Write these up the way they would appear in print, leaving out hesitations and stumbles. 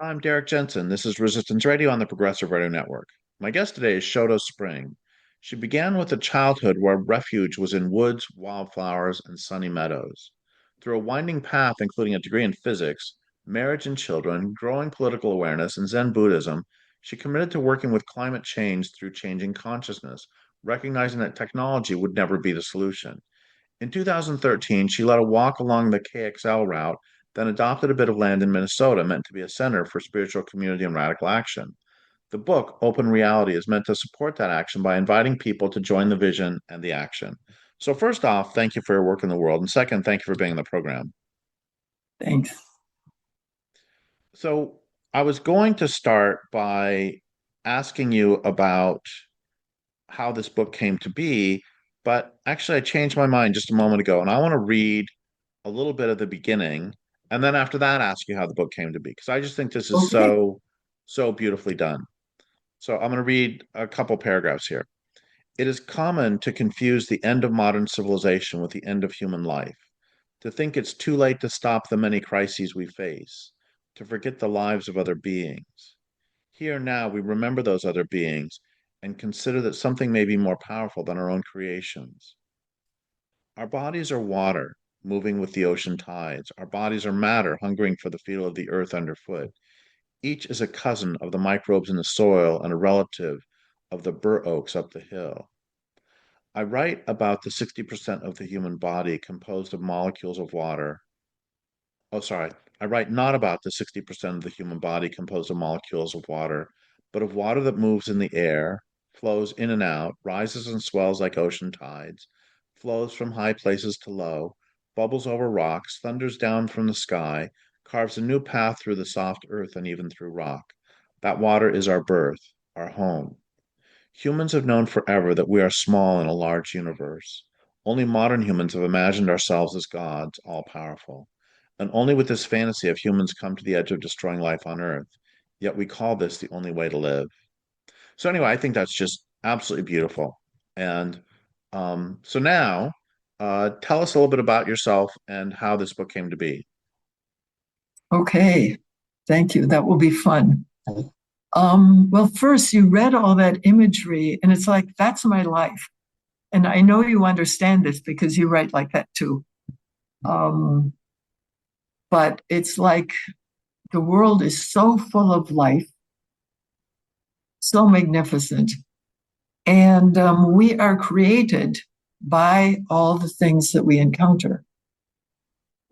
I'm Derrick Jensen. This is Resistance Radio on the Progressive Radio Network. My guest today is Shodo Spring. She began with a childhood where refuge was in woods, wildflowers, and sunny meadows. Through a winding path, including a degree in physics, marriage and children, growing political awareness, and Zen Buddhism, she committed to working with climate change through changing consciousness, recognizing that technology would never be the solution. In 2013, she led a walk along the KXL route, then adopted a bit of land in Minnesota meant to be a center for spiritual community and radical action. The book, Open Reality, is meant to support that action by inviting people to join the vision and the action. So, first off, thank you for your work in the world. And second, thank you for being on the program. Thanks. So, I was going to start by asking you about how this book came to be, but actually, I changed my mind just a moment ago, and I want to read a little bit of the beginning, and then after that, ask you how the book came to be, because I just think this is Okay. so beautifully done. So I'm going to read a couple paragraphs here. It is common to confuse the end of modern civilization with the end of human life, to think it's too late to stop the many crises we face, to forget the lives of other beings. Here now, we remember those other beings and consider that something may be more powerful than our own creations. Our bodies are water, moving with the ocean tides. Our bodies are matter, hungering for the feel of the earth underfoot. Each is a cousin of the microbes in the soil and a relative of the bur oaks up the hill. I write about the 60% of the human body composed of molecules of water. Oh, sorry. I write not about the 60% of the human body composed of molecules of water, but of water that moves in the air, flows in and out, rises and swells like ocean tides, flows from high places to low, bubbles over rocks, thunders down from the sky, carves a new path through the soft earth and even through rock. That water is our birth, our home. Humans have known forever that we are small in a large universe. Only modern humans have imagined ourselves as gods, all powerful. And only with this fantasy have humans come to the edge of destroying life on Earth. Yet we call this the only way to live. So, anyway, I think that's just absolutely beautiful. And so now, tell us a little bit about yourself and how this book came to be. Okay. Thank you. That will be fun. Well, first, you read all that imagery, and it's like, that's my life. And I know you understand this because you write like that too. Um, but it's like the world is so full of life, so magnificent. And we are created by all the things that we encounter.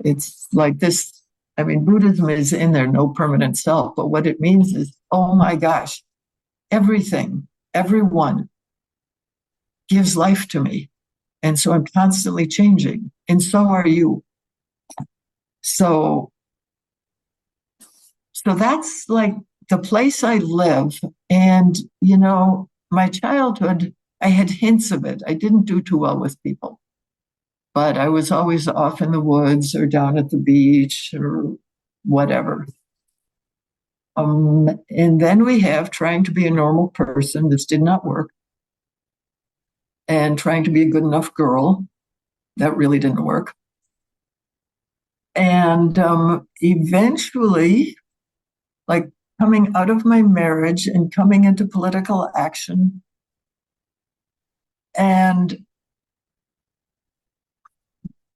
It's like this. I mean, Buddhism is in there, no permanent self, but what it means is, oh my gosh, everything, everyone gives life to me. And so I'm constantly changing. And so are you. So, so that's like the place I live. And, my childhood, I had hints of it. I didn't do too well with people, but I was always off in the woods or down at the beach or whatever. And then we have trying to be a normal person. This did not work. And trying to be a good enough girl. That really didn't work. And eventually, like coming out of my marriage and coming into political action. And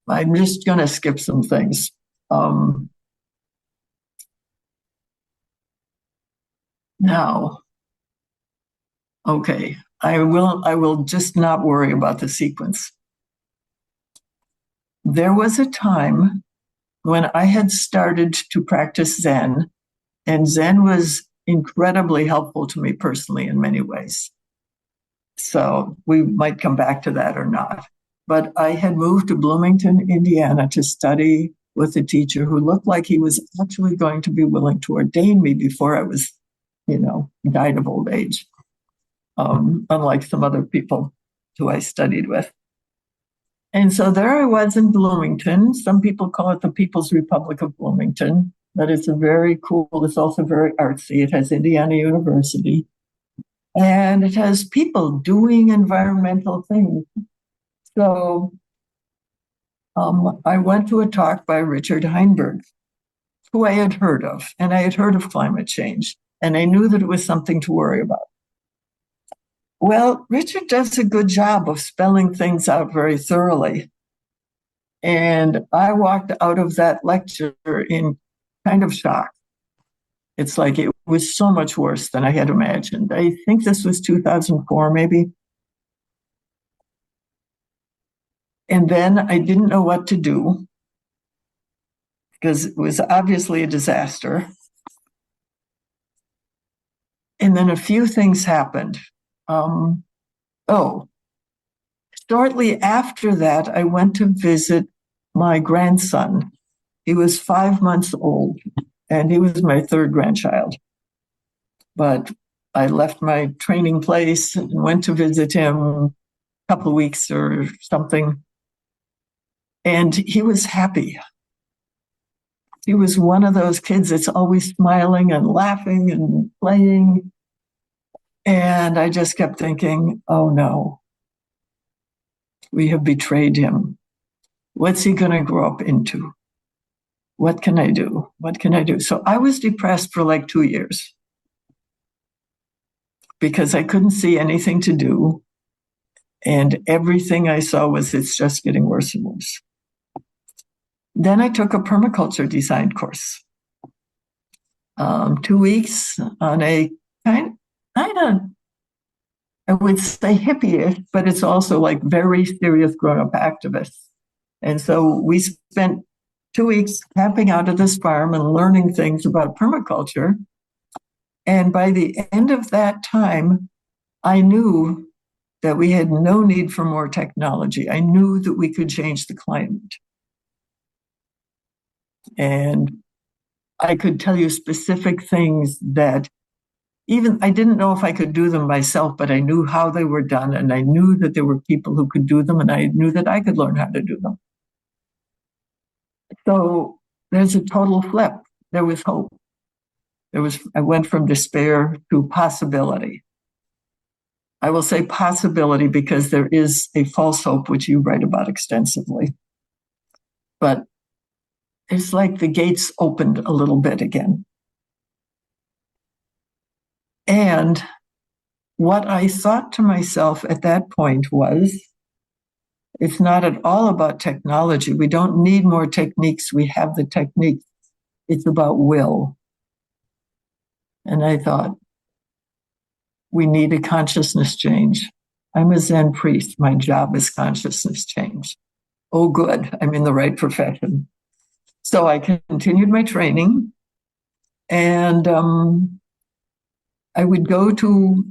I'm just going to skip some things. Now, okay, I will just not worry about the sequence. There was a time when I had started to practice Zen, and Zen was incredibly helpful to me personally in many ways. So we might come back to that or not. But I had moved to Bloomington, Indiana to study with a teacher who looked like he was actually going to be willing to ordain me before I was, died of old age, unlike some other people who I studied with. And so there I was in Bloomington. Some people call it the People's Republic of Bloomington, but it's a very cool, it's also very artsy. It has Indiana University, and it has people doing environmental things. So I went to a talk by Richard Heinberg, who I had heard of, and I had heard of climate change, and I knew that it was something to worry about. Well, Richard does a good job of spelling things out very thoroughly. And I walked out of that lecture in kind of shock. It's like it was so much worse than I had imagined. I think this was 2004, maybe. And then I didn't know what to do because it was obviously a disaster. And then a few things happened. Shortly after that, I went to visit my grandson. He was 5 months old, and he was my third grandchild. But I left my training place and went to visit him a couple of weeks or something. And he was happy. He was one of those kids that's always smiling and laughing and playing. And I just kept thinking, oh no, we have betrayed him. What's he going to grow up into? What can I do? What can I do? So I was depressed for like 2 years because I couldn't see anything to do. And everything I saw was it's just getting worse and worse. Then I took a permaculture design course. 2 weeks on a kind of, I would say hippie-ish, but it's also like very serious grown-up activists. And so we spent 2 weeks camping out at this farm and learning things about permaculture. And by the end of that time, I knew that we had no need for more technology. I knew that we could change the climate. And I could tell you specific things that even I didn't know if I could do them myself, but I knew how they were done. And I knew that there were people who could do them, and I knew that I could learn how to do them. So there's a total flip. There was hope. I went from despair to possibility. I will say possibility because there is a false hope, which you write about extensively. But it's like the gates opened a little bit again. And what I thought to myself at that point was, it's not at all about technology. We don't need more techniques. We have the techniques. It's about will. And I thought, we need a consciousness change. I'm a Zen priest. My job is consciousness change. Oh, good. I'm in the right profession. So I continued my training, and I would go to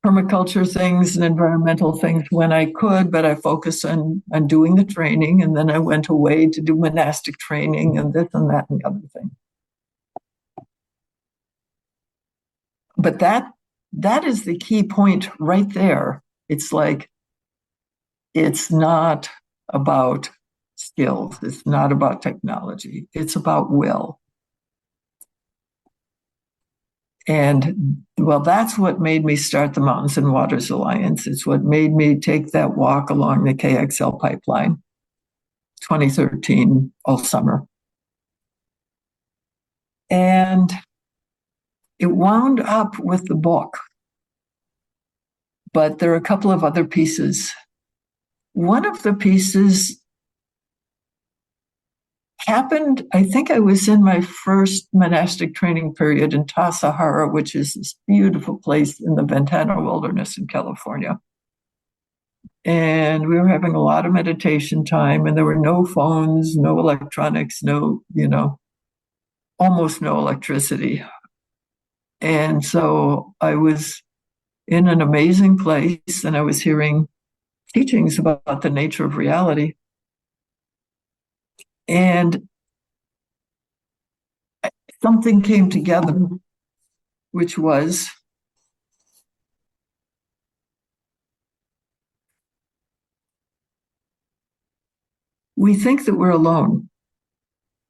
permaculture things and environmental things when I could, but I focused on doing the training. And then I went away to do monastic training and this and that and the other thing. But that is the key point right there. It's like, it's not about skills. It's not about technology. It's about will. And well, that's what made me start the Mountains and Waters Alliance. It's what made me take that walk along the KXL pipeline, 2013, all summer. And it wound up with the book. But there are a couple of other pieces. One of the pieces happened, I think I was in my first monastic training period in Tasahara, which is this beautiful place in the Ventana Wilderness in California. And we were having a lot of meditation time, and there were no phones, no electronics, almost no electricity. And so I was in an amazing place, and I was hearing teachings about the nature of reality. And something came together, which was we think that we're alone.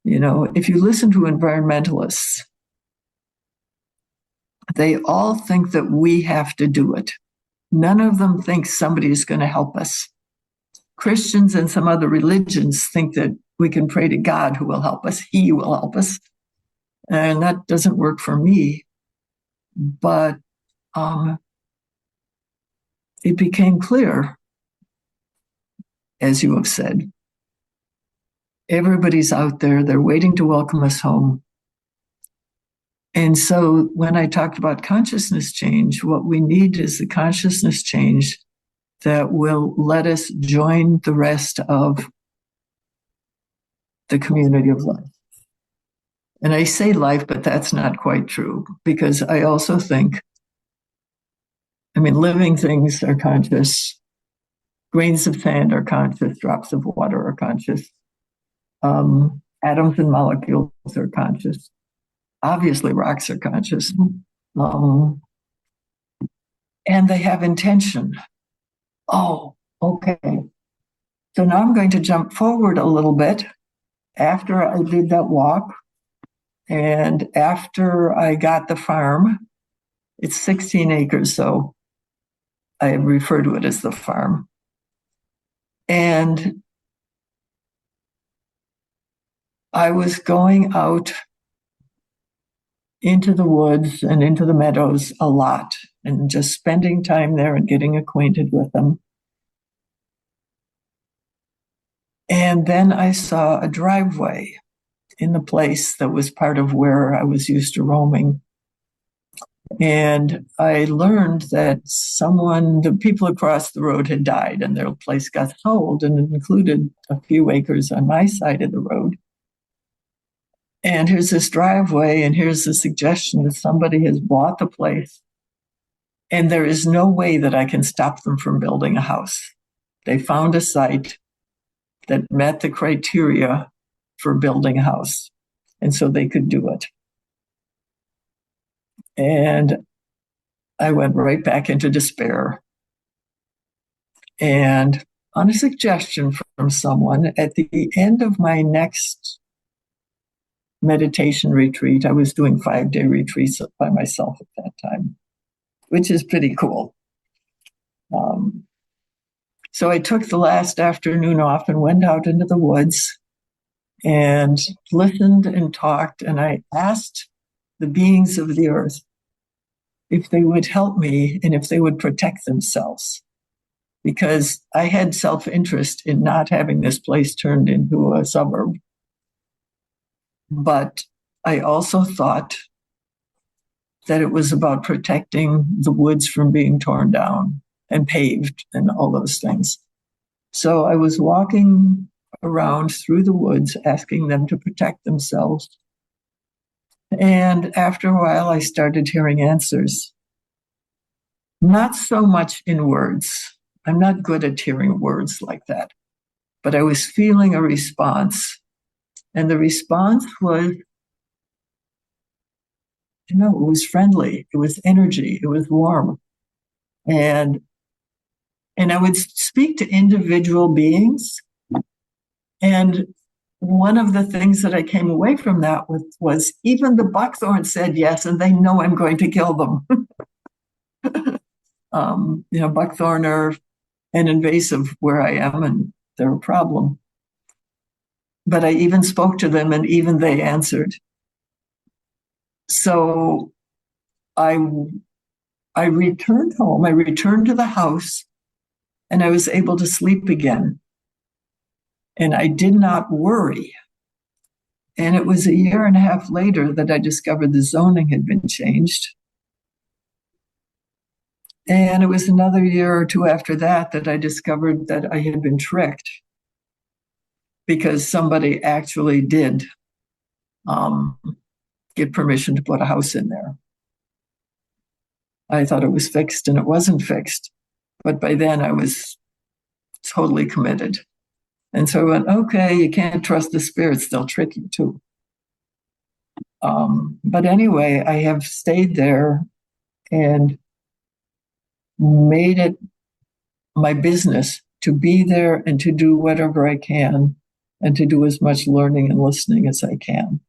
If you listen to environmentalists, they all think that we have to do it. None of them think somebody is going to help us. Christians and some other religions think that we can pray to God who will help us. He will help us. And that doesn't work for me. But um, it became clear, as you have said, everybody's out there, they're waiting to welcome us home. And so when I talked about consciousness change, what we need is the consciousness change that will let us join the rest of the community of life. And I say life, but that's not quite true because I also think, I mean, living things are conscious, grains of sand are conscious, drops of water are conscious, atoms and molecules are conscious. Obviously, rocks are conscious. Um, and they have intention. Oh, okay. So now I'm going to jump forward a little bit after I did that walk and after I got the farm. It's 16 acres, so I refer to it as the farm. And I was going out into the woods and into the meadows a lot and just spending time there and getting acquainted with them. And then I saw a driveway in the place that was part of where I was used to roaming. And I learned that the people across the road had died and their place got sold, and it included a few acres on my side of the road. And here's this driveway, and here's the suggestion that somebody has bought the place, and there is no way that I can stop them from building a house. They found a site that met the criteria for building a house, and so they could do it. And I went right back into despair. And on a suggestion from someone, at the end of my next meditation retreat, I was doing 5-day retreats by myself at that time, which is pretty cool. So I took the last afternoon off and went out into the woods and listened and talked. And I asked the beings of the earth if they would help me and if they would protect themselves, because I had self-interest in not having this place turned into a suburb. But I also thought that it was about protecting the woods from being torn down and paved and all those things. So I was walking around through the woods asking them to protect themselves. And after a while, I started hearing answers. Not so much in words. I'm not good at hearing words like that. But I was feeling a response. And the response was, it was friendly. It was energy. It was warm. And I would speak to individual beings. And one of the things that I came away from that with was even the buckthorn said yes, and they know I'm going to kill them. Buckthorn are an invasive where I am, and they're a problem. But I even spoke to them, and even they answered. So I returned home. I returned to the house, and I was able to sleep again. And I did not worry. And it was a year and a half later that I discovered the zoning had been changed. And it was another year or two after that I discovered that I had been tricked because somebody actually did get permission to put a house in there. I thought it was fixed, and it wasn't fixed. But by then I was totally committed. And so I went, okay, you can't trust the spirits. They'll trick you too. But anyway, I have stayed there and made it my business to be there and to do whatever I can and to do as much learning and listening as I can.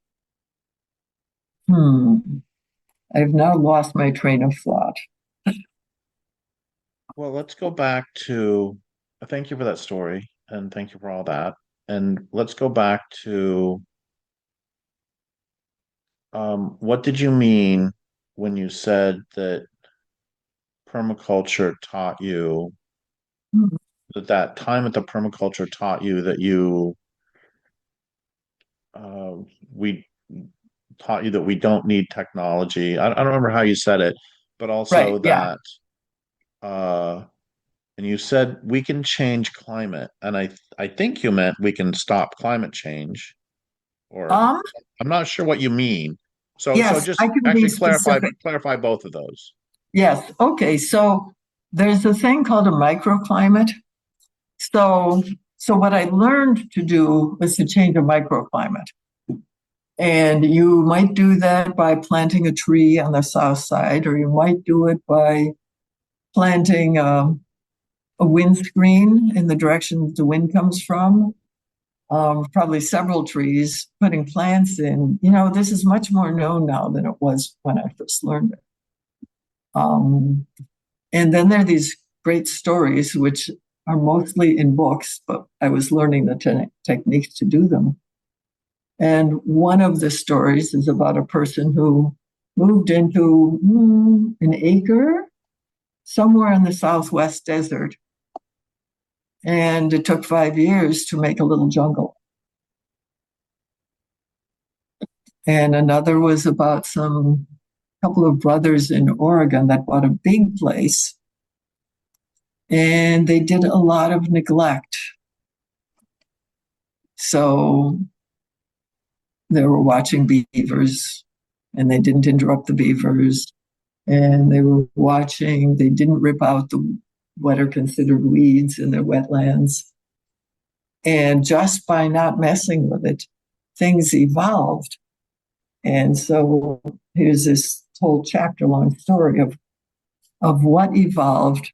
I've now lost my train of thought. Well, let's go back to thank you for that story and thank you for all that. And let's go back to What did you mean when you said that permaculture taught you that time at the permaculture taught you that uh, we taught you that we don't need technology. I don't remember how you said it, but Right. also Yeah. that uh, and you said we can change climate, and I think you meant we can stop climate change, or Um, I'm not sure what you mean. So yes, just I can be actually specific. clarify both of those. Yes. Okay. So there's a thing called a microclimate. So, so what I learned to do was to change a microclimate. And you might do that by planting a tree on the south side, or you might do it by planting a windscreen in the direction the wind comes from, probably several trees, putting plants in. You know, this is much more known now than it was when I first learned it. Um, and then there are these great stories, which are mostly in books, but I was learning the techniques to do them. And one of the stories is about a person who moved into an acre somewhere in the Southwest desert. And it took 5 years to make a little jungle. And another was about some couple of brothers in Oregon that bought a big place. And they did a lot of neglect. So they were watching beavers and they didn't interrupt the beavers. And they were watching, they didn't rip out the what are considered weeds in their wetlands. And just by not messing with it, things evolved. And so here's this whole chapter long story of what evolved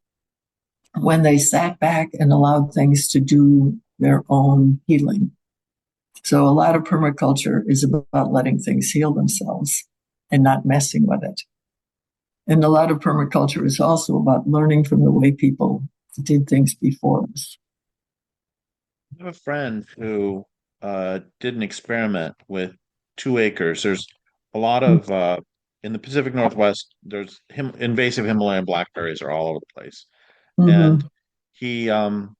when they sat back and allowed things to do their own healing. So a lot of permaculture is about letting things heal themselves and not messing with it. And a lot of permaculture is also about learning from the way people did things before us. I have a friend who did an experiment with 2 acres. There's a lot of in the Pacific Northwest. There's invasive Himalayan blackberries are all over the place, and Mm-hmm. he um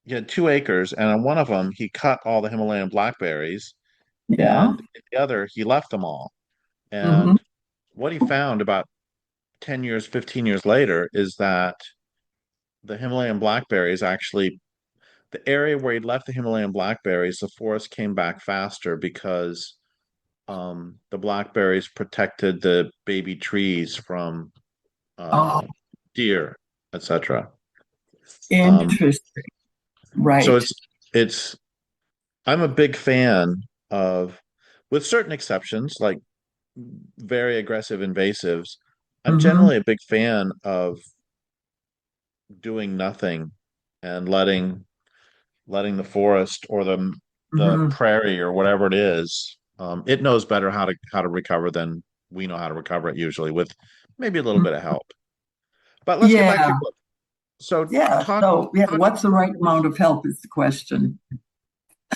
he had 2 acres, and on one of them he cut all the Himalayan blackberries, Yeah. and the other he left them all. Mm-hmm. And what he found about 10 years, 15 years later is that the Himalayan blackberries actually the area where he left the Himalayan blackberries, the forest came back faster because the blackberries protected the baby trees from Oh, uh, deer, etc. Um, interesting. so Right. it's I'm a big fan of, with certain exceptions, like very aggressive invasives. I'm Mm-hmm. generally a big fan of doing nothing and letting the forest or the Mm-hmm. prairie or whatever it is, it knows better how to recover than we know how to recover it usually with maybe a little bit of help. But let's get back to Yeah. your book. So Yeah. talk So, yeah, talk what's the right amount of help is the question.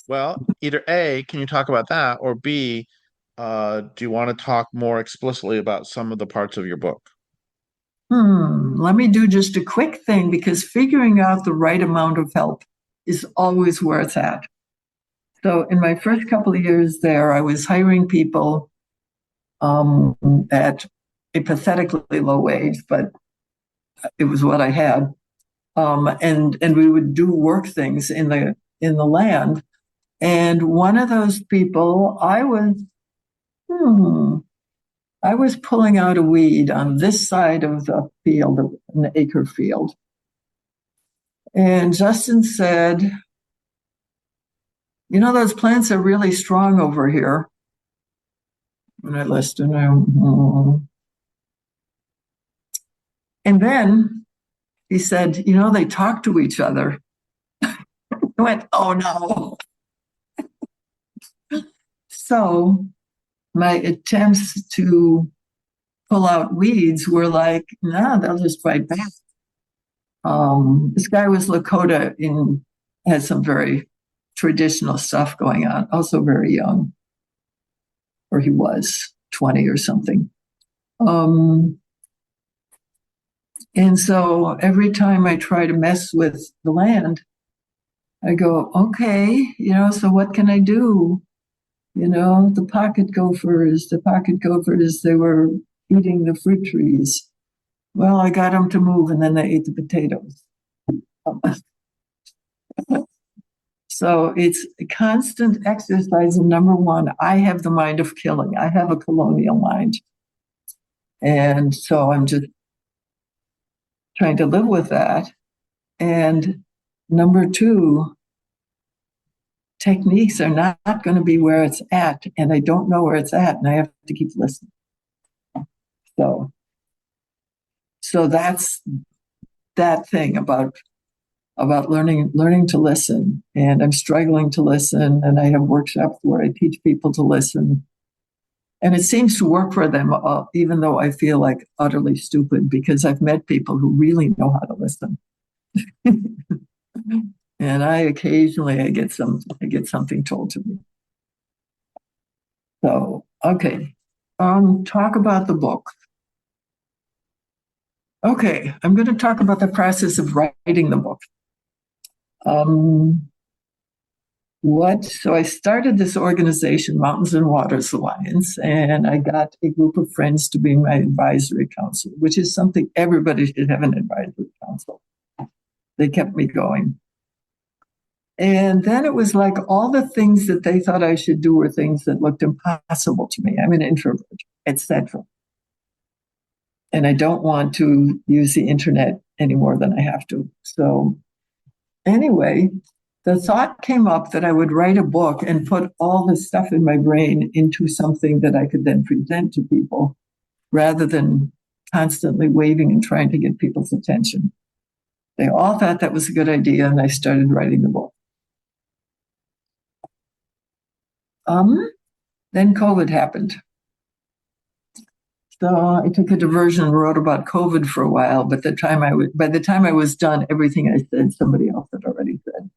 well, either A, can you talk about that, or B, do you want to talk more explicitly about some of the parts of your book? Let me do just a quick thing because figuring out the right amount of help is always where it's at. So, in my first couple of years there, I was hiring people at a pathetically low wage, but it was what I had. And we would do work things in the land. And one of those people, hmm, I was pulling out a weed on this side of the field, an acre field. And Justin said, "You know, those plants are really strong over here." And I listened. And then he said, "You know, they talk to each other." I went, "Oh no." So my attempts to pull out weeds were like, "No, they'll just fight back." This guy was Lakota in had some very traditional stuff going on, also very young. or he was 20 or something. And so every time I try to mess with the land, I go, okay, so what can I do? The pocket gophers, they were eating the fruit trees. Well, I got them to move, and then they ate the potatoes. So it's a constant exercise. And number one, I have the mind of killing. I have a colonial mind. And so I'm just trying to live with that. And number two, techniques are not going to be where it's at, and I don't know where it's at, and I have to keep listening. So that's that thing about learning to listen. And I'm struggling to listen, and I have workshops where I teach people to listen. And it seems to work for them, even though I feel like utterly stupid, because I've met people who really know how to listen. And I occasionally get something told to me. So, okay. Talk about the book. Okay, I'm going to talk about the process of writing the book. So I started this organization, Mountains and Waters Alliance, and I got a group of friends to be my advisory council, which is something everybody should have, an advisory council. They kept me going. And then it was like all the things that they thought I should do were things that looked impossible to me. I'm an introvert, etc. And I don't want to use the internet any more than I have to. So anyway, the thought came up that I would write a book and put all this stuff in my brain into something that I could then present to people rather than constantly waving and trying to get people's attention. They all thought that was a good idea, and I started writing the book. Then COVID happened. So I took a diversion and wrote about COVID for a while, but by the time I was done, everything I said, somebody else had already said.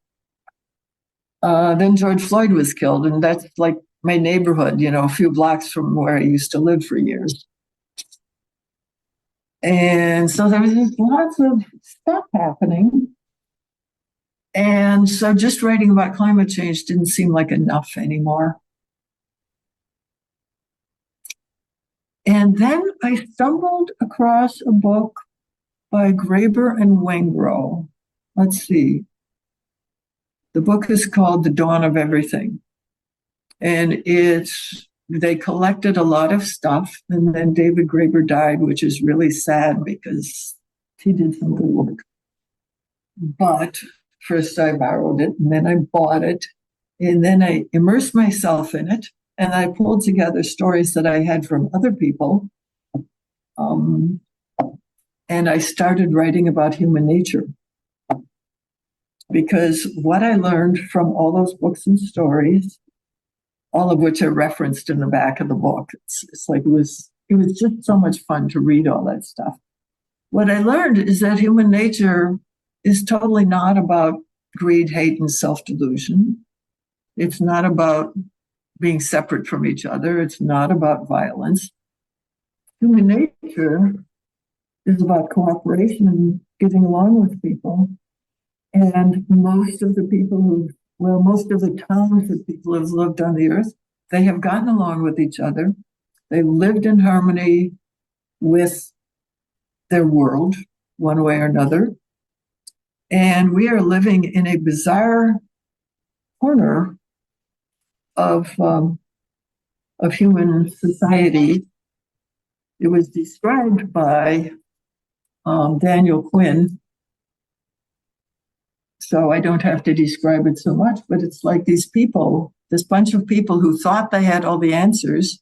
Then George Floyd was killed, and that's like my neighborhood, a few blocks from where I used to live for years. And so there was just lots of stuff happening. And so just writing about climate change didn't seem like enough anymore. And then I stumbled across a book by Graeber and Wengrow. Let's see. The book is called The Dawn of Everything. And they collected a lot of stuff. And then David Graeber died, which is really sad because he did some good work. But first I borrowed it, and then I bought it. And then I immersed myself in it. And I pulled together stories that I had from other people. And I started writing about human nature. Because what I learned from all those books and stories, all of which are referenced in the back of the book, it's like it was just so much fun to read all that stuff. What I learned is that human nature is totally not about greed, hate, and self-delusion. It's not about being separate from each other. It's not about violence. Human nature is about cooperation and getting along with people. And most of the times that people have lived on the earth, they have gotten along with each other. They lived in harmony with their world, one way or another. And we are living in a bizarre corner of human society. It was described by Daniel Quinn. So I don't have to describe it so much, but it's like this bunch of people who thought they had all the answers.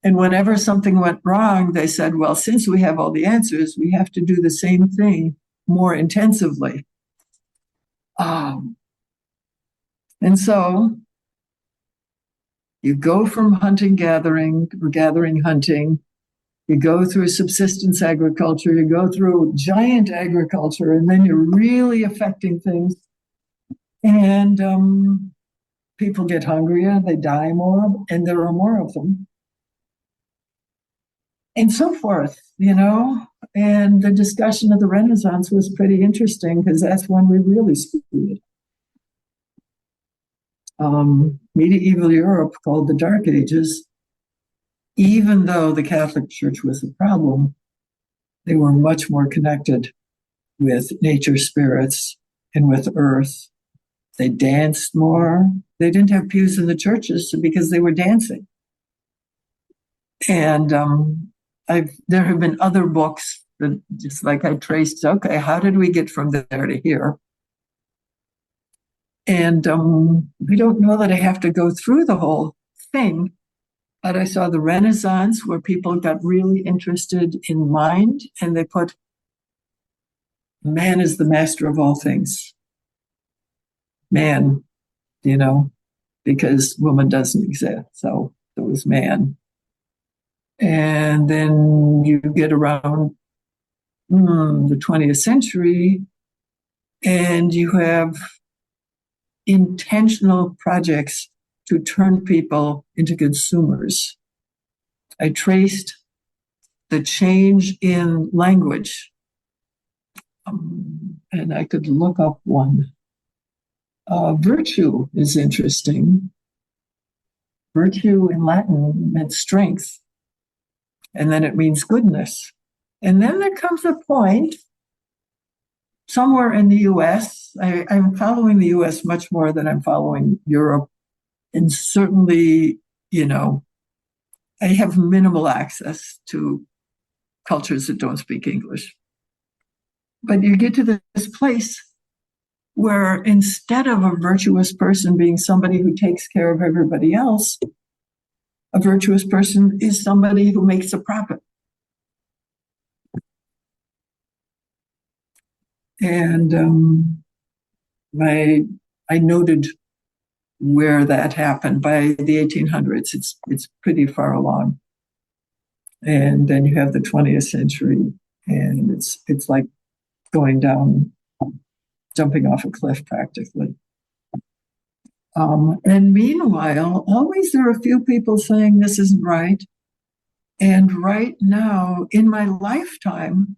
And whenever something went wrong, they said, well, since we have all the answers, we have to do the same thing more intensively. And so you go from hunting, gathering, or gathering, hunting. You go through subsistence agriculture, you go through giant agriculture, and then you're really affecting things. And people get hungrier, they die more, and there are more of them, and so forth, you know. And the discussion of the Renaissance was pretty interesting because that's when we really screwed it. Medieval Europe, called the Dark Ages, even though the Catholic Church was a problem, they were much more connected with nature spirits and with earth. They danced more. They didn't have pews in the churches because they were dancing. And there have been other books that just like I traced, okay, how did we get from there to here? And we don't know that I have to go through the whole thing, but I saw the Renaissance where people got really interested in mind and they put man is the master of all things. Man, you know, because woman doesn't exist. So it was man. And then you get around the 20th century and you have intentional projects to turn people into consumers. I traced the change in language. And I could look up one. Virtue is interesting. Virtue in Latin meant strength, and then it means goodness. And then there comes a point somewhere in the US. I'm following the US much more than I'm following Europe. And certainly, you know, I have minimal access to cultures that don't speak English. But you get to this place where instead of a virtuous person being somebody who takes care of everybody else, a virtuous person is somebody who makes a profit. And I noted where that happened by the 1800s. It's pretty far along, and then you have the 20th century, and it's like going down, jumping off a cliff practically. And meanwhile, always there are a few people saying this isn't right. And right now, in my lifetime,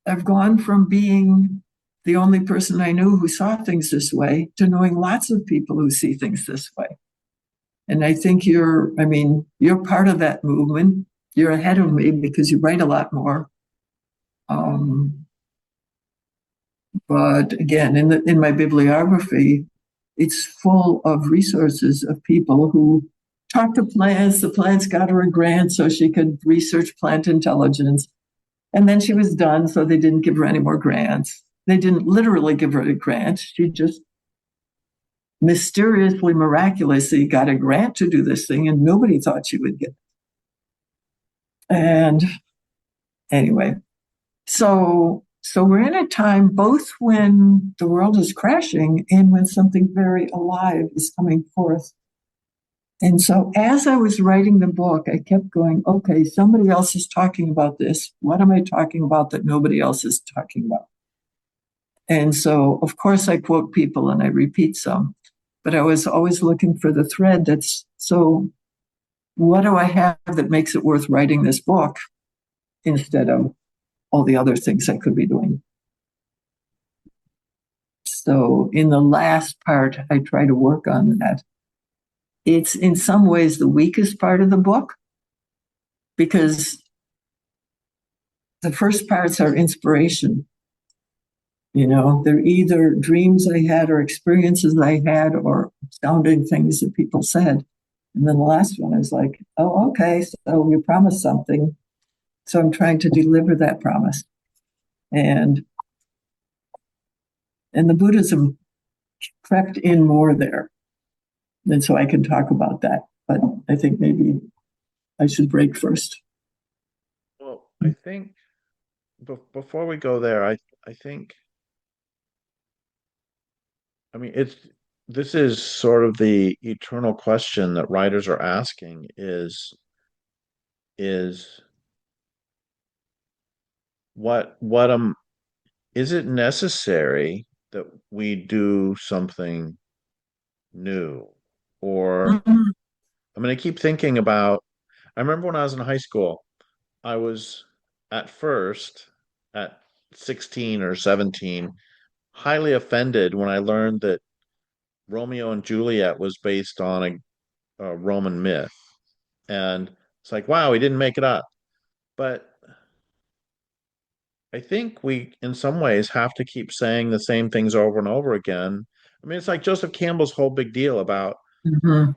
I've gone from being the only person I knew who saw things this way to knowing lots of people who see things this way. And I think you're part of that movement. You're ahead of me because you write a lot more. But again, in my bibliography, it's full of resources of people who talked to plants. The plants got her a grant so she could research plant intelligence. And then she was done, so they didn't give her any more grants. They didn't literally give her a grant. She just mysteriously, miraculously got a grant to do this thing, and nobody thought she would get it. And anyway, so we're in a time both when the world is crashing and when something very alive is coming forth. And so as I was writing the book, I kept going, okay, somebody else is talking about this. What am I talking about that nobody else is talking about? And so, of course, I quote people and I repeat some, but I was always looking for the thread that's, so what do I have that makes it worth writing this book instead of all the other things I could be doing? So in the last part, I try to work on that. It's in some ways the weakest part of the book because the first parts are inspiration. You know, they're either dreams I had or experiences I had or astounding things that people said. And then the last one is like, oh, okay, so you promised something. So I'm trying to deliver that promise. And the Buddhism crept in more there. And so I can talk about that. But I think maybe I should break first. Well, I think before we go there, I think, I mean, this is sort of the eternal question that writers are asking is what is it necessary that we do something new? or Mhm. I mean, I keep thinking about, I remember when I was in high school, I was at first at 16 or 17 highly offended when I learned that Romeo and Juliet was based on a Roman myth. And it's like, wow, he didn't make it up. But I think we, in some ways, have to keep saying the same things over and over again. I mean, it's like Joseph Campbell's whole big deal Mhm.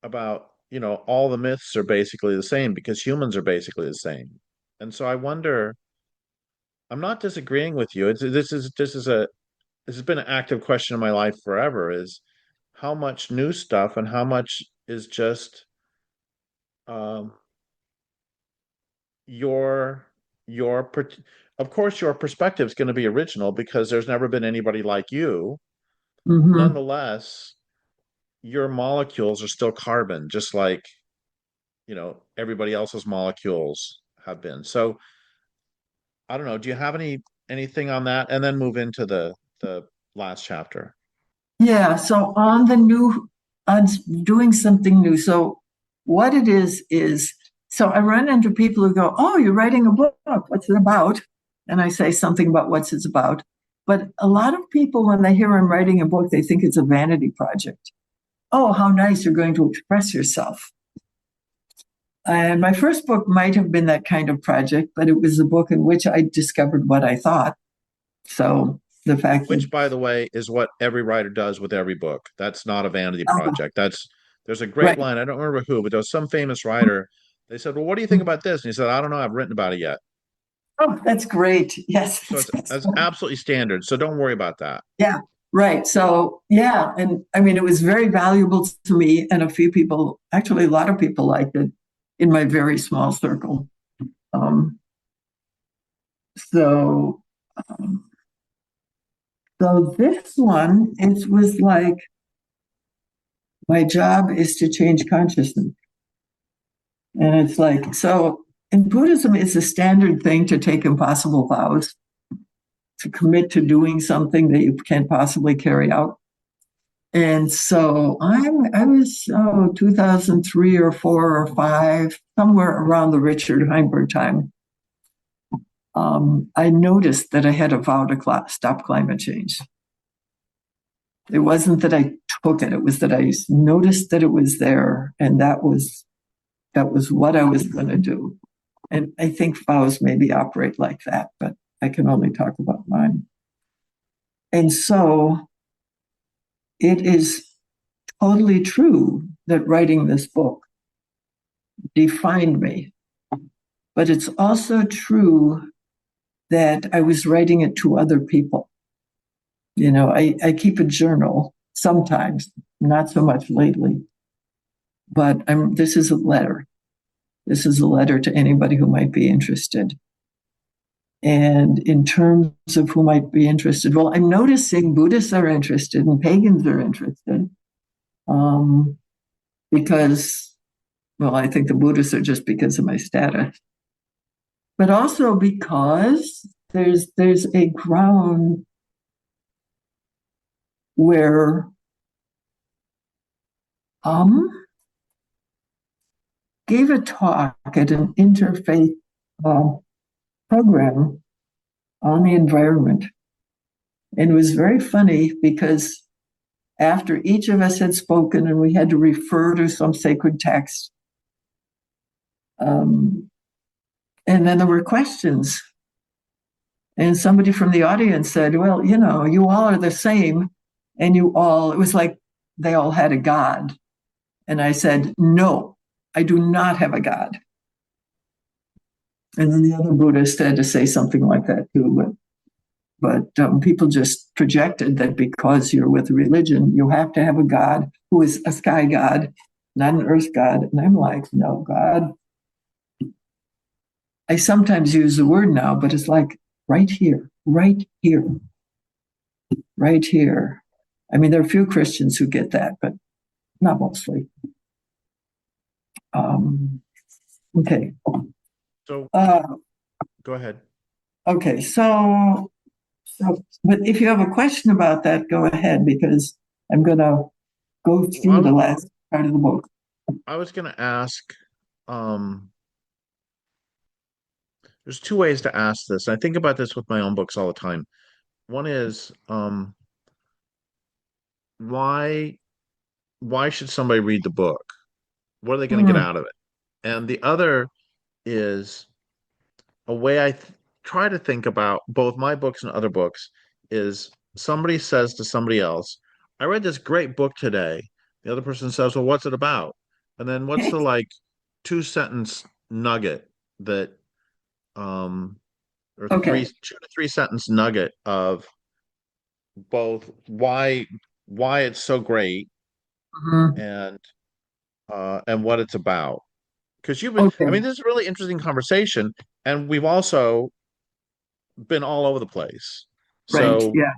about, all the myths are basically the same because humans are basically the same. And so I wonder, I'm not disagreeing with you. This has been an active question in my life forever is how much new stuff and how much is just um your your per- of course your perspective is going to be original because there's never been anybody like you. Mhm. Nonetheless, your molecules are still carbon, just like, everybody else's molecules have been. So I don't know. Do you have anything on that? And then move into the last chapter. Yeah, so on doing something new. So what it is, so I run into people who go, "Oh, you're writing a book. What's it about?" And I say something about what's it's about. But a lot of people, when they hear I'm writing a book, they think it's a vanity project. Oh, how nice you're going to express yourself. And my first book might have been that kind of project, but it was a book in which I discovered what I thought. So the fact that, Which, by the way, is what every writer does with every book. That's not a vanity oh, project. There's a great right. line. I don't remember who, but there was some famous writer. They said, "Well, what do you think about this?" And he said, "I don't know. I haven't written about it yet." Oh, that's great. Yes, So it's absolutely standard. So don't worry about that. yeah, right. So, yeah. And I mean, it was very valuable to me, and a few people, actually, a lot of people liked it in my very small circle. Um, so, um, so this one, it was like my job is to change consciousness. And it's like, so in Buddhism, it's a standard thing to take impossible vows, to commit to doing something that you can't possibly carry out. And so I was 2003 or four or five, somewhere around the Richard Heinberg time. I noticed that I had a vow to stop climate change. It wasn't that I took it; it was that I noticed that it was there, and that was what I was going to do. And I think vows maybe operate like that, but I can only talk about mine. And so it is totally true that writing this book defined me. But it's also true that I was writing it to other people. I keep a journal sometimes, not so much lately, but this is a letter. This is a letter to anybody who might be interested. And in terms of who might be interested, well, I'm noticing Buddhists are interested and pagans are interested um, because, well, I think the Buddhists are just because of my status, but also because there's a ground where um gave a talk at an interfaith uh, program on the environment. And it was very funny because after each of us had spoken and we had to refer to some sacred text, um, and then there were questions. And somebody from the audience said, "Well, you all are the same. And it was like they all had a God." And I said, "No, I do not have a God." And then the other Buddhist had to say something like that too. But people just projected that because you're with a religion, you have to have a God who is a sky God, not an earth God. And I'm like, no, God. I sometimes use the word now, but it's like right here, right here, right here. I mean, there are a few Christians who get that, but not mostly. Um, okay. So Uh, go ahead. okay. But if you have a question about that, go ahead because I'm going to go Well, through the last. part of the book. I was going to ask, um, there's two ways to ask this. I think about this with my own books all the time. One is, why why should somebody read the book? What are they going to get Hmm. out of it? And the other is a way try to think about both my books and other books is somebody says to somebody else, I read this great book today. The other person says, well, what's it about? And then what's the like two sentence nugget that um or Okay. 2 to 3 sentence nugget of both why it's so great Mhm. and what it's about. Because I Okay. mean, this is a really interesting conversation, and we've also been all over the place. Right. So, Yeah.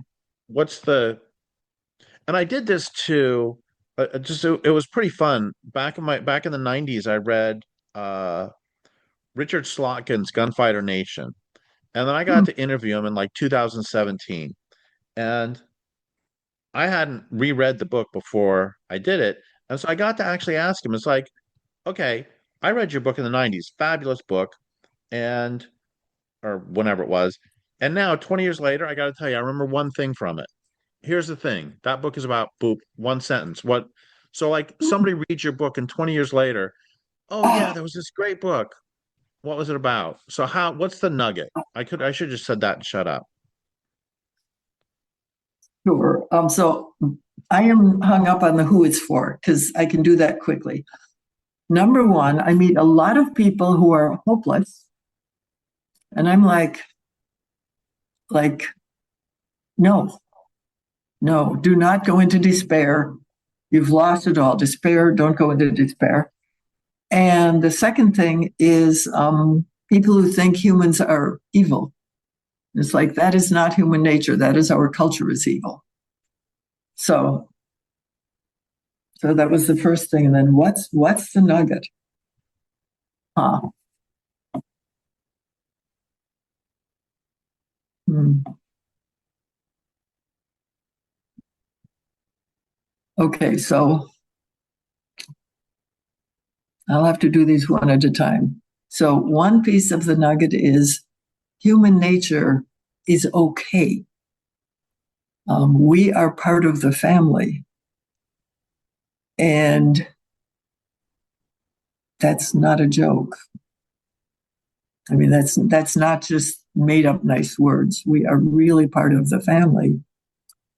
what's the, and I did this too, it was pretty fun. Back in the 90s, I read uh, Richard Slotkin's Gunfighter Nation, and then I Hmm. got to interview him in like 2017. And I hadn't reread the book before I did it. And so I got to actually ask him, it's like, okay, I read your book in the 90s, fabulous book. And or whenever it was. And now, 20 years later, I got to tell you, I remember one thing from it. Here's the thing that book is about boop, one sentence. What? So, like, somebody reads your book, and 20 years later, oh, yeah, Ah, there was this great book. What was it about? So, what's the nugget? I should have just said that and shut up. sure. So I am hung up on the who it's for because I can do that quickly. Number one, I meet a lot of people who are hopeless, and I'm like, no, no, do not go into despair. You've lost it all. Despair, don't go into despair. And the second thing is people who think humans are evil. It's like that is not human nature. That is our culture is evil. So, so that was the first thing. And then what's the nugget? Huh. Hmm. Okay, so I'll have to do these one at a time. So one piece of the nugget is human nature is okay. We are part of the family, and that's not a joke. I mean, that's not just made up nice words. We are really part of the family,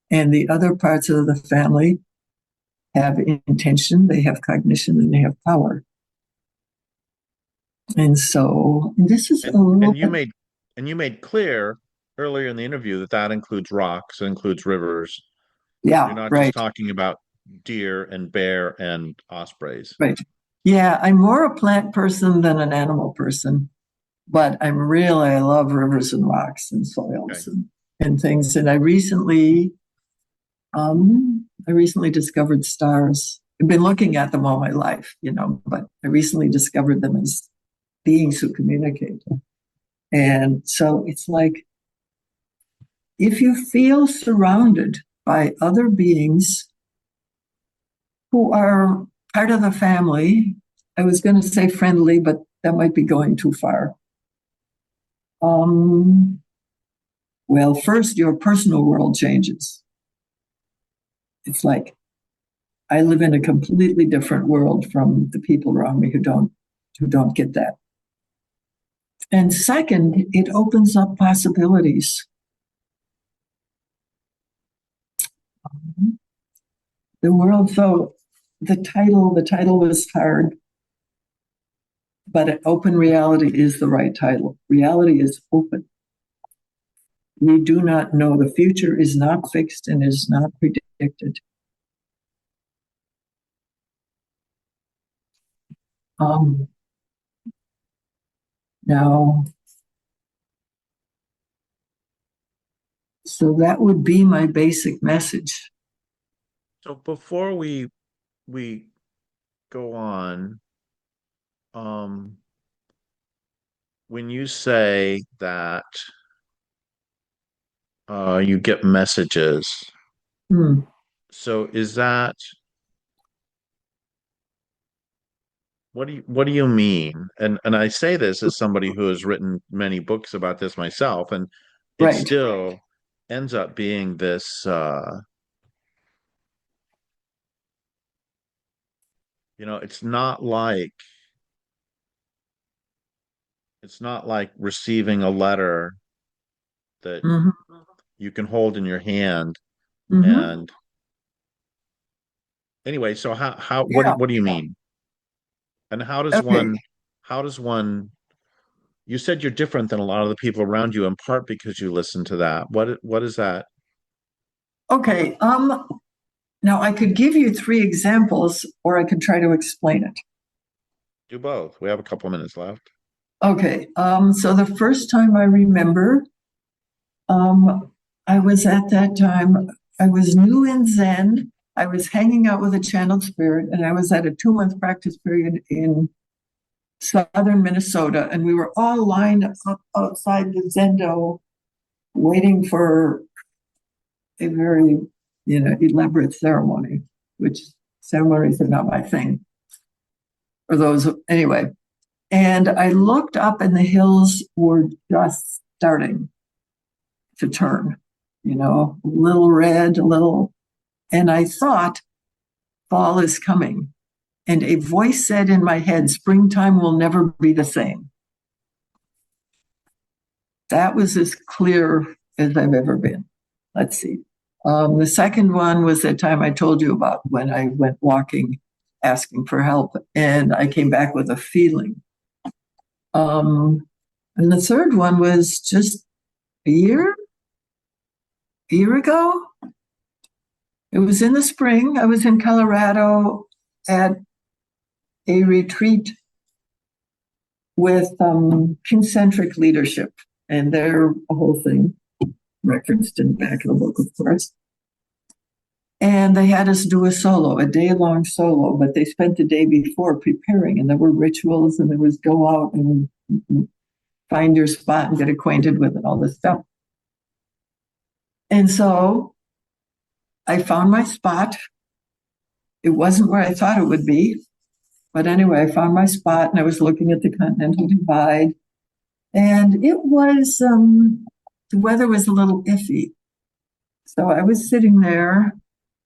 and the other parts of the family have intention, they have cognition, and they have power. And so this is a And little and you bit, made and you made clear earlier in the interview that that includes rocks, it includes rivers. You're yeah, not just right, talking about deer and bear and ospreys. right. Yeah, I'm more a plant person than an animal person, but I love rivers and rocks and Okay. soils and things. And I recently discovered stars. I've been looking at them all my life, but I recently discovered them as beings who communicate. And so it's like if you feel surrounded by other beings who are part of the family, I was going to say friendly, but that might be going too far. Um, well, first, your personal world changes. It's like I live in a completely different world from the people around me who don't get that. And second, it opens up possibilities. The world, so the title was hard, but open reality is the right title. Reality is open. We do not know. The future is not fixed and is not predicted. Um, Now, so that would be my basic message. So before we go on, um, when you say that you get messages, Hmm. so is that what do you mean? And I say this as somebody who has written many books about this myself, and it Right. still ends up being this it's not like receiving a letter that Hmm. you can hold in your hand. Hmm. And anyway, so how Yeah. what do you mean? And Okay. how does one you said you're different than a lot of the people around you in part because you listen to that. What is that? Okay. Now I could give you three examples, or I could try to explain it. Do both. We have a couple minutes left. Okay. So the first time I remember, I was at that time, I was new in Zen. I was hanging out with a channeled spirit, and I was at a 2 month practice period in southern Minnesota, and we were all lined up outside the Zendo waiting for a very, elaborate ceremony, which ceremonies are not my thing. For those, anyway. And I looked up, and the hills were just starting to turn, a little red, a little. And I thought, fall is coming. And a voice said in my head, springtime will never be the same. That was as clear as I've ever been. Let's see. The second one was that time I told you about when I went walking asking for help, and I came back with a feeling. And the third one was just a year ago. It was in the spring. I was in Colorado at a retreat with concentric leadership, and they're a whole thing referenced in the back of the book, of course. And they had us do a solo, a day-long solo, but they spent the day before preparing, and there were rituals, and there was go out and find your spot and get acquainted with it, all this stuff. And so I found my spot. It wasn't where I thought it would be, but anyway, I found my spot, and I was looking at the Continental Divide, and it was the weather was a little iffy. So I was sitting there.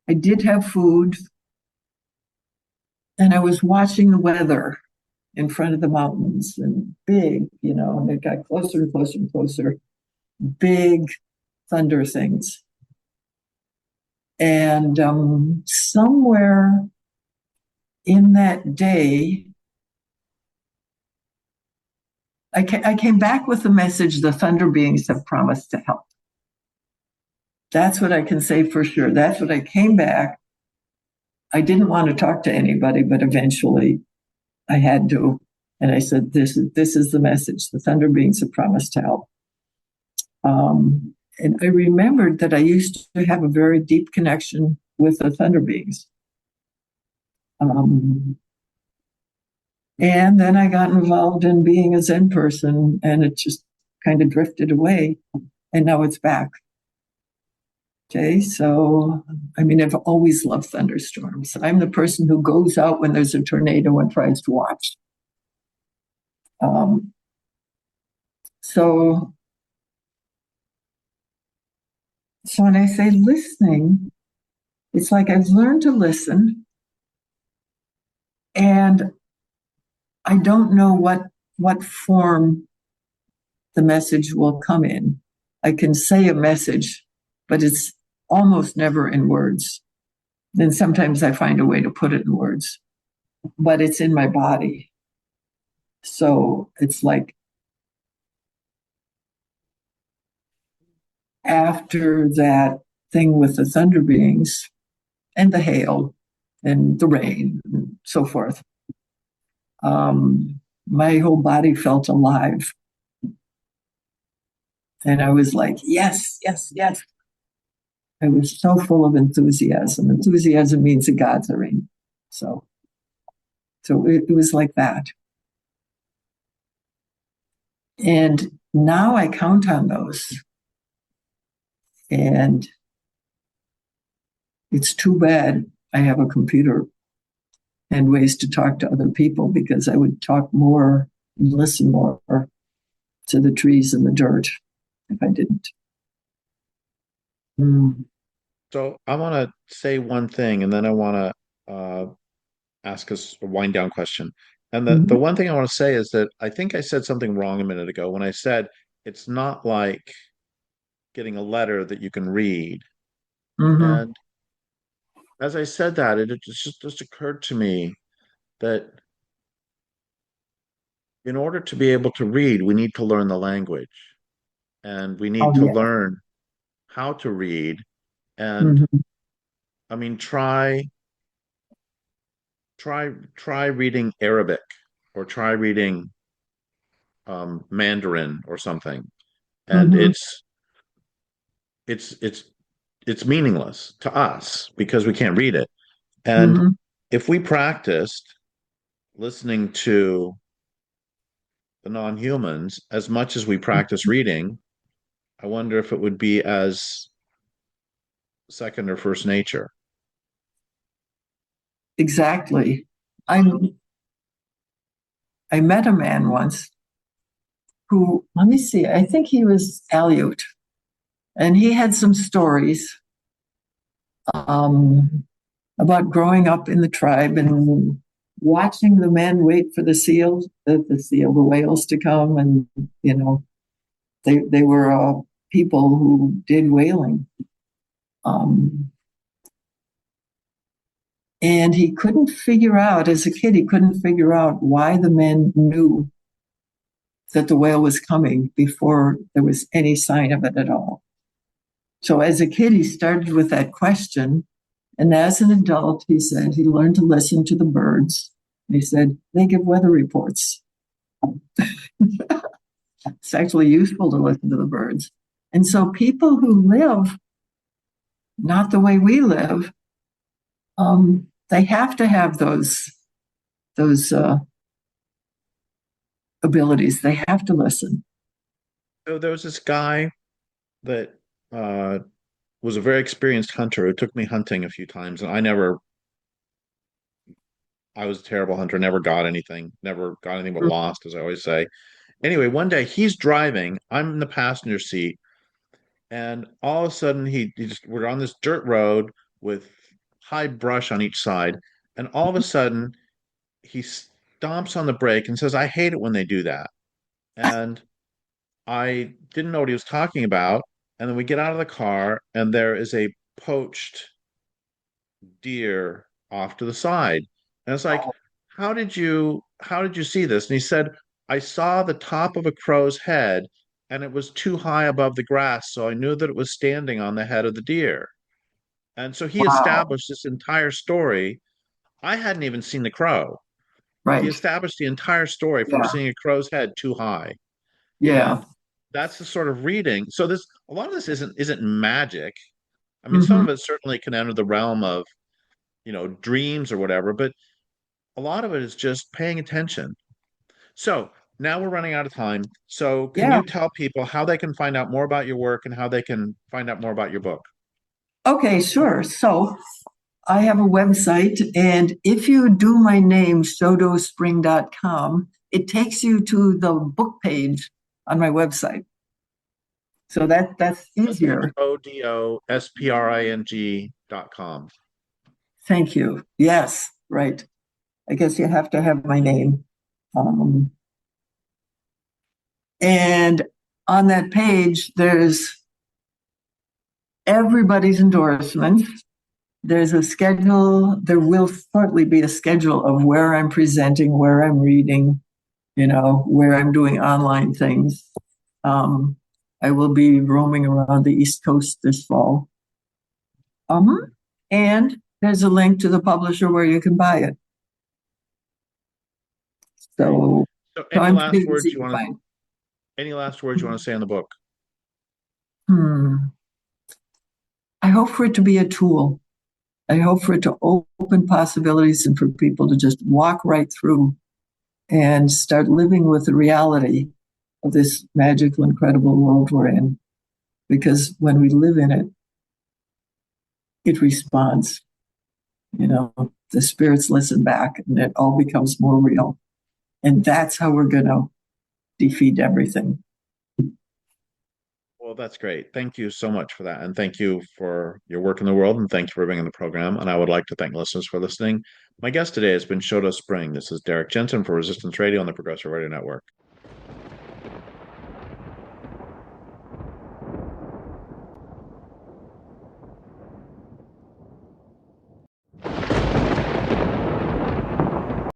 I did have food, and I was watching the weather in front of the mountains, and big, and it got closer and closer and closer, big thunder things. And somewhere in that day, I came back with the message the thunder beings have promised to help. That's what I can say for sure. That's what I came back. I didn't want to talk to anybody, but eventually I had to. And I said, this is the message. The thunder beings have promised to help. And I remembered that I used to have a very deep connection with the thunder beings. And then I got involved in being a Zen person, and it just kind of drifted away. And now it's back. Okay, so I've always loved thunderstorms. I'm the person who goes out when there's a tornado and tries to watch. So when I say listening, it's like I've learned to listen, and I don't know what form the message will come in. I can say a message, but it's almost never in words. Then sometimes I find a way to put it in words, but it's in my body. So it's like after that thing with the thunder beings and the hail and the rain and so forth, my whole body felt alive. And I was like, yes, yes, yes. I was so full of enthusiasm. Enthusiasm means the gods are in. So it was like that. And now I count on those. And it's too bad I have a computer and ways to talk to other people, because I would talk more and listen more to the trees and the dirt if I didn't. Mm. So I want to say one thing, and then I want to ask us a wind down question. And the Mhm. one thing I want to say is that I think I said something wrong a minute ago when I said it's not like getting a letter that you can read. Mhm. And as I said that, it just occurred to me that in order to be able to read, we need to learn the language and we need Oh to yeah. learn how to read. And Mhm. I mean, try reading Arabic or try reading Mandarin or something, and Mhm. it's it's it's meaningless to us because we can't read it. And Mhm. if we practiced listening to the non-humans as much as we practice reading, I wonder if it would be as second or first nature. Exactly. I I met a man once who, let me see, I think he was Aleut, and he had some stories um, about growing up in the tribe and watching the men wait for the whales to come, and you know they were people who did whaling. Um, and he couldn't figure out, as a kid, he couldn't figure out why the men knew that the whale was coming before there was any sign of it at all. So as a kid, he started with that question. And as an adult, he said he learned to listen to the birds. He said they give weather reports. It's actually useful to listen to the birds. And so people who live not the way we live, they have to have those abilities. They have to listen. So there was this guy that uh, was a very experienced hunter who took me hunting a few times, and I was a terrible hunter, never got anything but lost, as I always say. Anyway, one day he's driving, I'm in the passenger seat, and all of a sudden we're on this dirt road with high brush on each side, and all of a sudden he stomps on the brake and says, "I hate it when they do that." And I didn't know what he was talking about. And then we get out of the car, and there is a poached deer off to the side. And it's like, how did you see this? And he said, I saw the top of a crow's head and it was too high above the grass, so I knew that it was standing on the head of the deer. And so he Wow. established this entire story. I hadn't even seen the crow. He Right. established the entire story from Yeah. seeing a crow's head too high. Yeah. And that's the sort of reading. So this a lot of this isn't magic. I mean, some Mm-hmm. of it certainly can enter the realm of, dreams or whatever, but a lot of it is just paying attention. So now we're running out of time. So can Yeah. you tell people how they can find out more about your work and how they can find out more about your book? Okay, sure. So I have a website, and if you do my name, shodospring.com, it takes you to the book page on my website. So that's easier. SHODOSPRING.com. Thank you. Yes, right. I guess you have to have my name. Um, and on that page, there's everybody's endorsements. There's a schedule. There will shortly be a schedule of where I'm presenting, where I'm reading, where I'm doing online things. Um, I will be roaming around the East Coast this fall. And there's a link to the publisher where you can buy it. Great. So, So so I'm pretty easy to find. any last words you want to say on the book? Hmm. I hope for it to be a tool. I hope for it to open possibilities and for people to just walk right through and start living with the reality of this magical, incredible world we're in. Because when we live in it, it responds, you know. the spirits listen back and it all becomes more real. And that's how we're going to defeat everything. Well, that's great. Thank you so much for that. And thank you for your work in the world. And thank you for being on the program. And I would like to thank listeners for listening. My guest today has been Shodo Spring. This is Derrick Jensen for Resistance Radio on the Progressive Radio Network.